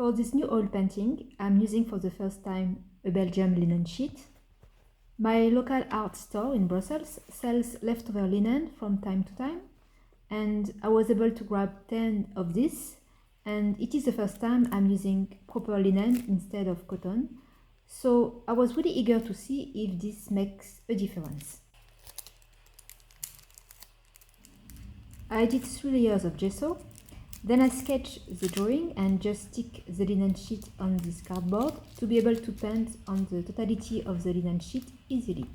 For this new oil painting, I'm using for the first time a Belgian linen sheet. My local art store in Brussels sells leftover linen from time to time, and I was able to grab 10 of this, and it is the first time I'm using proper linen instead of cotton, so I was really eager to see if this makes a difference. I did 3 layers of gesso, then I sketched the drawing and just stick the linen sheet on this cardboard to be able to paint on the totality of the linen sheet easily.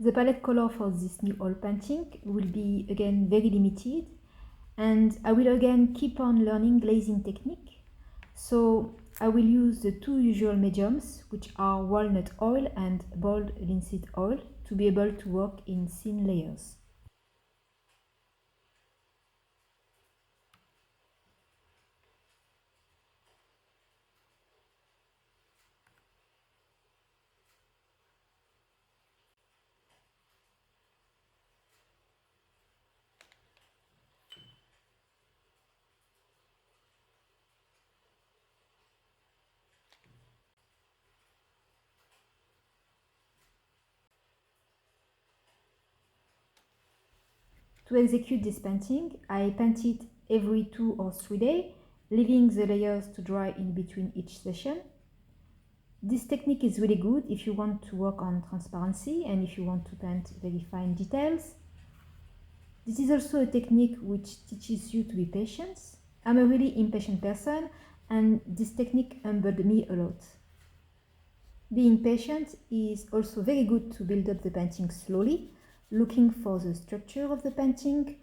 The palette color for this new oil painting will be again very limited, and I will again keep on learning glazing technique. So I will use the 2 usual mediums, which are walnut oil and boiled linseed oil, to be able to work in thin layers. To execute this painting, I paint it every 2 or 3 days, leaving the layers to dry in between each session. This technique is really good if you want to work on transparency and if you want to paint very fine details. This is also a technique which teaches you to be patient. I'm a really impatient person, and this technique humbled me a lot. Being patient is also very good to build up the painting slowly, looking for the structure of the painting,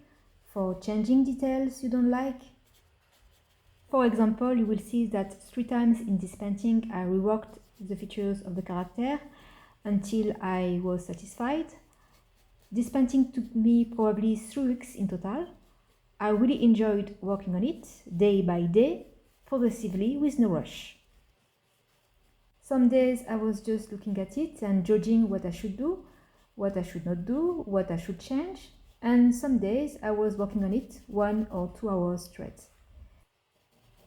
for changing details you don't like. For example, you will see that 3 times in this painting I reworked the features of the character until I was satisfied. This painting took me probably 3 weeks in total. I really enjoyed working on it day by day, progressively with no rush. Some days I was just looking at it and judging what I should do, what I should not do, what I should change, and some days I was working on it 1 or 2 hours straight.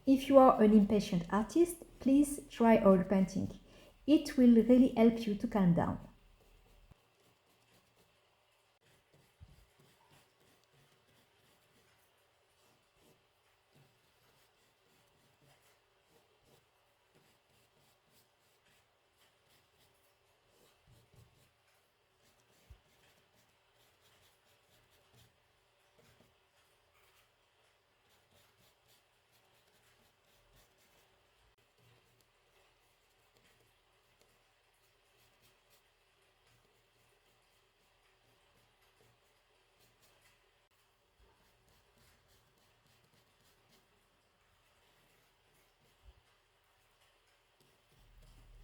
If you are an impatient artist, please try oil painting. It will really help you to calm down.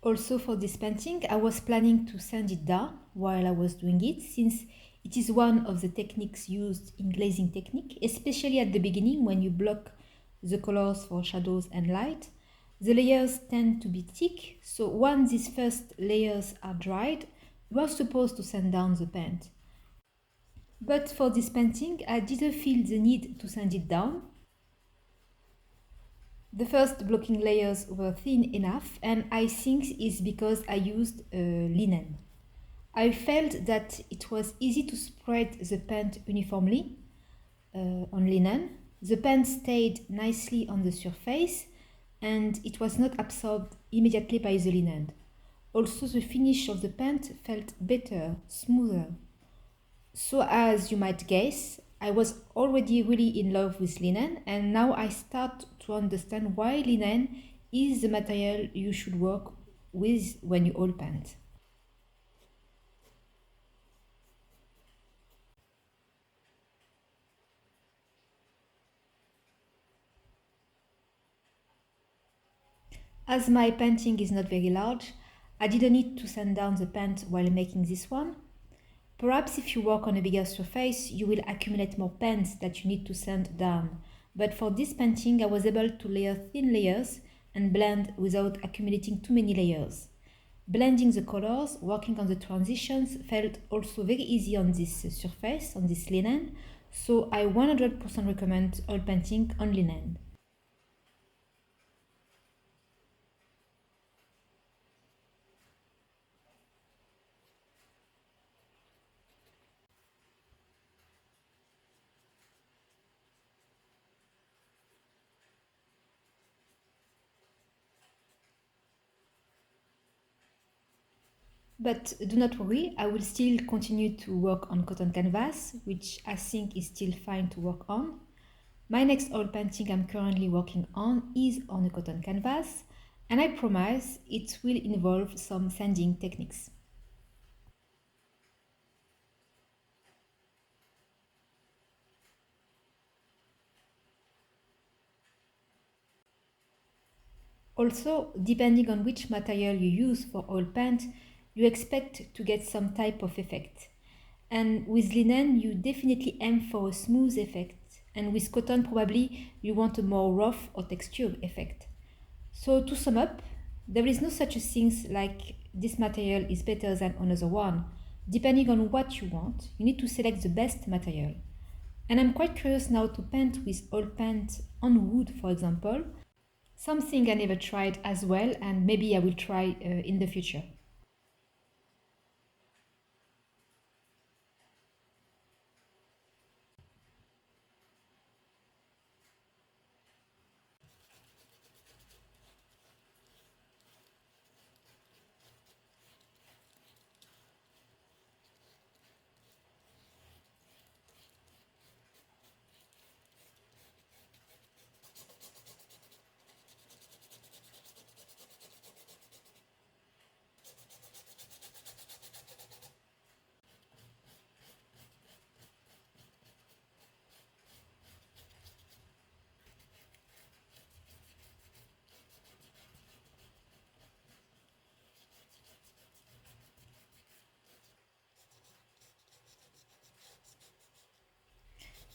Also for this painting, I was planning to sand it down while I was doing it, since it is one of the techniques used in glazing technique, especially at the beginning when you block the colors for shadows and light. The layers tend to be thick, so once these first layers are dried, you are supposed to sand down the paint. But for this painting, I didn't feel the need to sand it down. The first blocking layers were thin enough, and I think it's because I used linen. I felt that it was easy to spread the paint uniformly on linen. The paint stayed nicely on the surface and it was not absorbed immediately by the linen. Also, the finish of the paint felt better, smoother. So, as you might guess, I was already really in love with linen, and now I start to understand why linen is the material you should work with when you oil paint. As my painting is not very large, I didn't need to sand down the paint while making this one. Perhaps if you work on a bigger surface, you will accumulate more paints that you need to sand down. But for this painting, I was able to layer thin layers and blend without accumulating too many layers. Blending the colors, working on the transitions felt also very easy on this surface, on this linen, so I 100% recommend oil painting on linen. But do not worry, I will still continue to work on cotton canvas, which I think is still fine to work on. My next oil painting I'm currently working on is on a cotton canvas, and I promise it will involve some sanding techniques. Also, depending on which material you use for oil paint, you expect to get some type of effect. And with linen, you definitely aim for a smooth effect, and with cotton, probably you want a more rough or textured effect. So, to sum up, there is no such a thing like this material is better than another one. Depending on what you want, you need to select the best material. And I'm quite curious now to paint with oil paint on wood, for example, something I never tried as well, and maybe I will try in the future.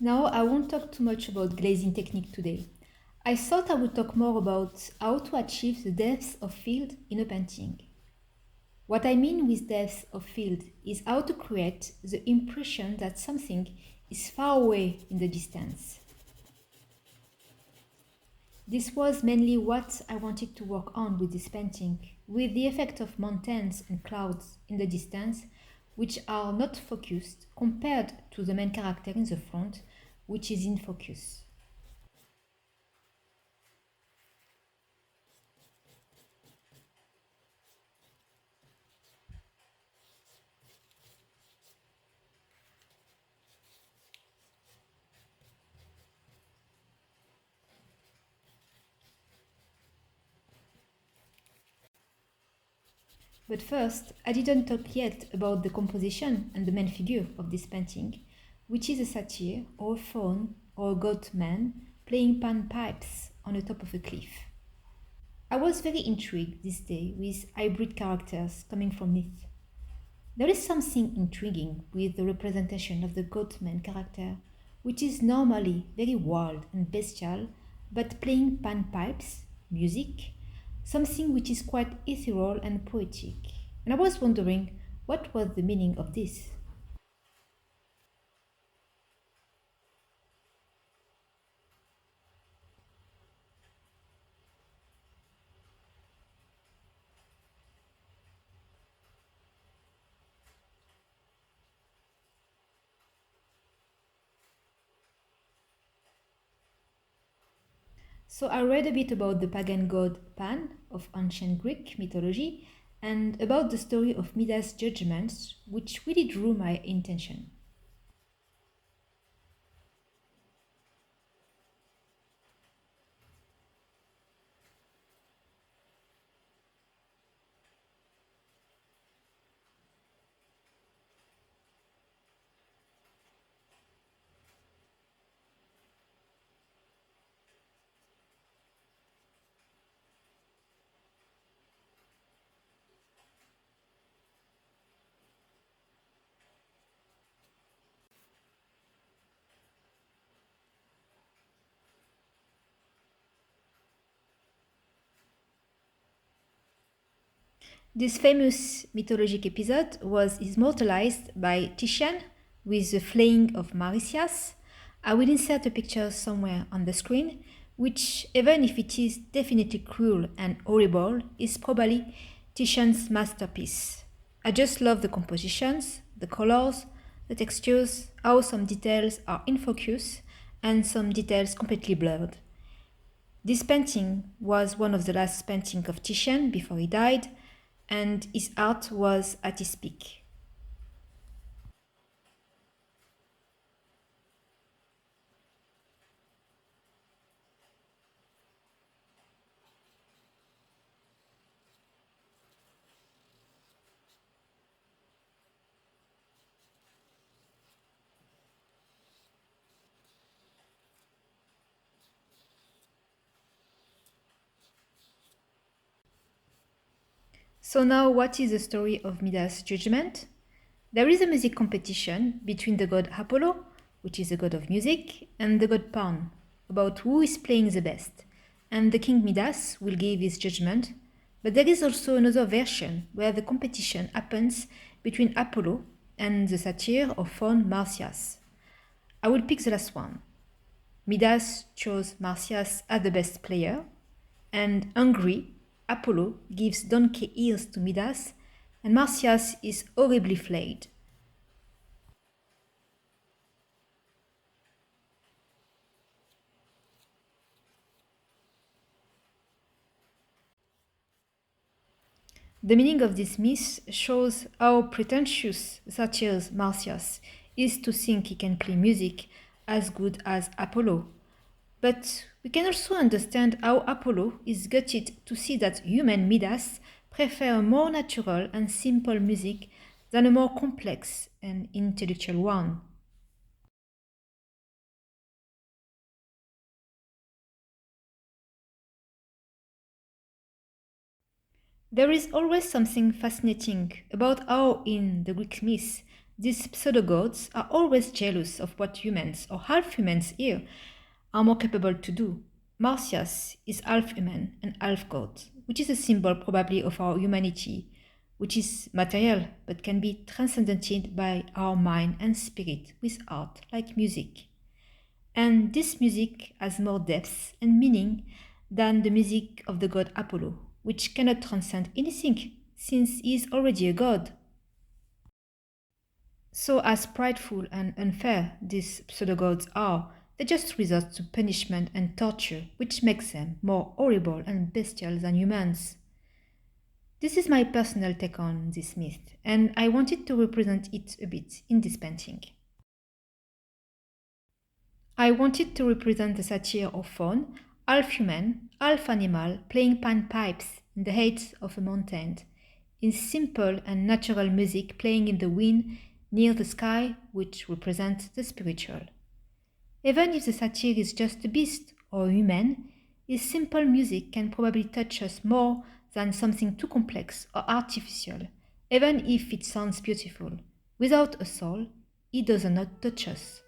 Now, I won't talk too much about glazing technique today. I thought I would talk more about how to achieve the depth of field in a painting. What I mean with depth of field is how to create the impression that something is far away in the distance. This was mainly what I wanted to work on with this painting, with the effect of mountains and clouds in the distance, which are not focused compared to the main character in the front, which is in focus. But first, I didn't talk yet about the composition and the main figure of this painting, which is a satyr or a faun or a goat man playing panpipes on the top of a cliff. I was very intrigued this day with hybrid characters coming from myth. There is something intriguing with the representation of the goatman character, which is normally very wild and bestial, but playing panpipes, music, something which is quite ethereal and poetic. And I was wondering what was the meaning of this. So I read a bit about the pagan god Pan of ancient Greek mythology and about the story of Midas' judgments, which really drew my attention. This famous mythologic episode was immortalized by Titian with the flaying of Marsyas. I will insert a picture somewhere on the screen, which, even if it is definitely cruel and horrible, is probably Titian's masterpiece. I just love the compositions, the colors, the textures, how some details are in focus and some details completely blurred. This painting was one of the last paintings of Titian before he died, and his art was at its peak. So now what is the story of Midas' judgment? There is a music competition between the god Apollo, which is the god of music, and the god Pan, about who is playing the best. And the king Midas will give his judgment, but there is also another version where the competition happens between Apollo and the satyr or faun Marsyas. I will pick the last one. Midas chose Marsyas as the best player, and angry, Apollo gives donkey ears to Midas, and Marsyas is horribly flayed. The meaning of this myth shows how pretentious satyr's Marsyas is to think he can play music as good as Apollo. But we can also understand how Apollo is gutted to see that human Midas prefer a more natural and simple music than a more complex and intellectual one. There is always something fascinating about how, in the Greek myths, these pseudo-gods are always jealous of what humans or half-humans here are more capable to do. Marsyas is half-human and half-god, which is a symbol probably of our humanity, which is material but can be transcended by our mind and spirit with art like music. And this music has more depth and meaning than the music of the god Apollo, which cannot transcend anything since he is already a god. So, as prideful and unfair these pseudo-gods are, they just resort to punishment and torture, which makes them more horrible and bestial than humans. This is my personal take on this myth, and I wanted to represent it a bit in this painting. I wanted to represent the satyr of faun, half human, half animal, playing panpipes in the heights of a mountain, in simple and natural music playing in the wind near the sky, which represents the spiritual. Even if the satyr is just a beast or a human, his simple music can probably touch us more than something too complex or artificial, even if it sounds beautiful. Without a soul, it does not touch us.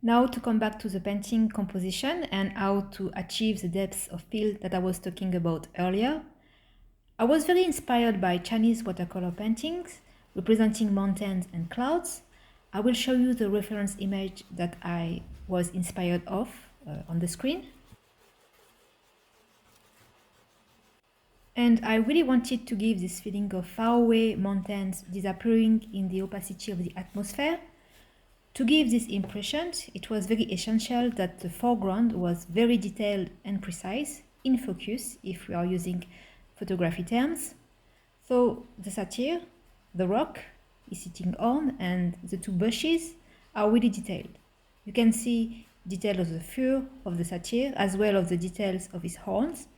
Now to come back to the painting composition and how to achieve the depth of field that I was talking about earlier. I was very inspired by Chinese watercolor paintings representing mountains and clouds. I will show you the reference image that I was inspired of on the screen. And I really wanted to give this feeling of faraway mountains disappearing in the opacity of the atmosphere. To give this impression, it was very essential that the foreground was very detailed and precise, in focus if we are using photography terms. So the satyr, the rock is sitting on, and the two bushes are really detailed. You can see detail of the fur of the satyr as well as the details of his horns,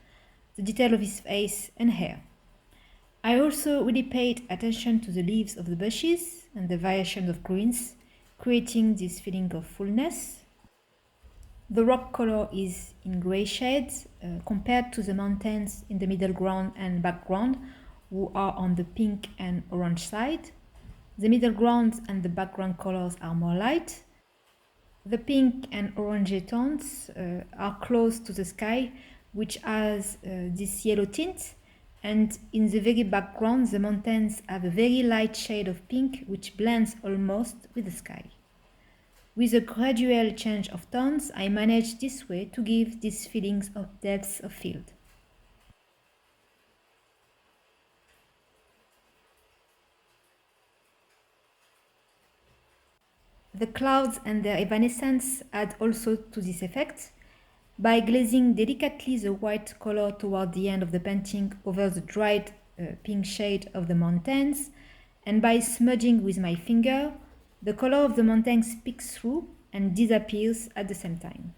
the detail of his face and hair. I also really paid attention to the leaves of the bushes and the variation of greens, creating this feeling of fullness. The rock color is in gray shades compared to the mountains in the middle ground and background, who are on the pink and orange side. The middle ground and the background colors are more light. The pink and orange tones are close to the sky, which has this yellow tint, and in the very background the mountains have a very light shade of pink which blends almost with the sky. With a gradual change of tones, I managed this way to give these feelings of depth of field. The clouds and their evanescence add also to this effect. By glazing delicately the white color toward the end of the painting over the dried pink shade of the mountains, and by smudging with my finger, the color of the mountains peeks through and disappears at the same time.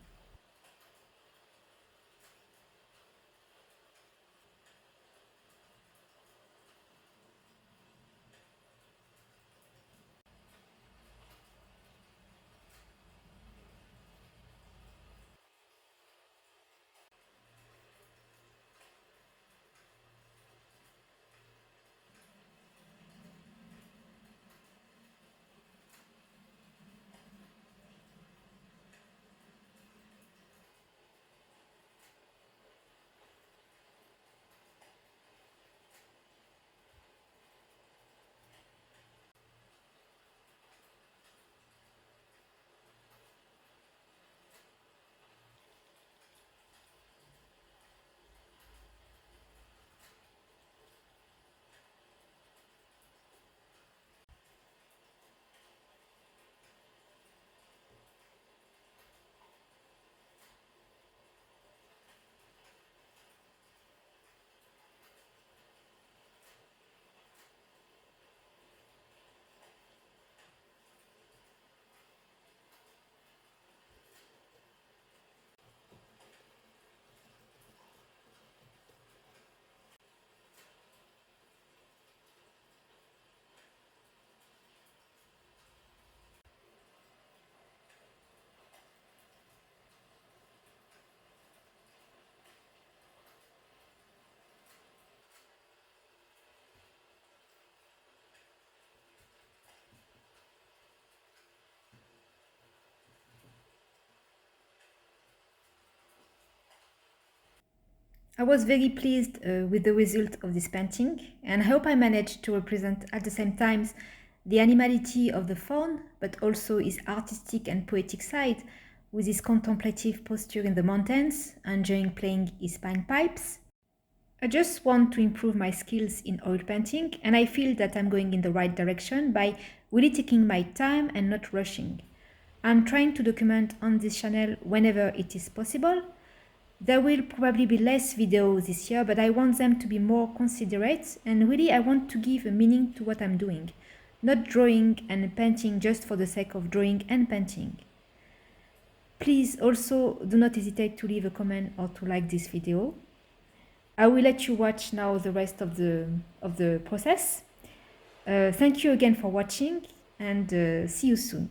I was very pleased with the result of this painting, and I hope I managed to represent at the same time the animality of the faun, but also his artistic and poetic side, with his contemplative posture in the mountains, enjoying playing his panpipes. I just want to improve my skills in oil painting, and I feel that I'm going in the right direction by really taking my time and not rushing. I'm trying to document on this channel whenever it is possible. There will probably be less videos this year, but I want them to be more considerate, and really I want to give a meaning to what I'm doing, not drawing and painting just for the sake of drawing and painting. Please also do not hesitate to leave a comment or to like this video. I will let you watch now the rest of the process. Thank you again for watching, and see you soon.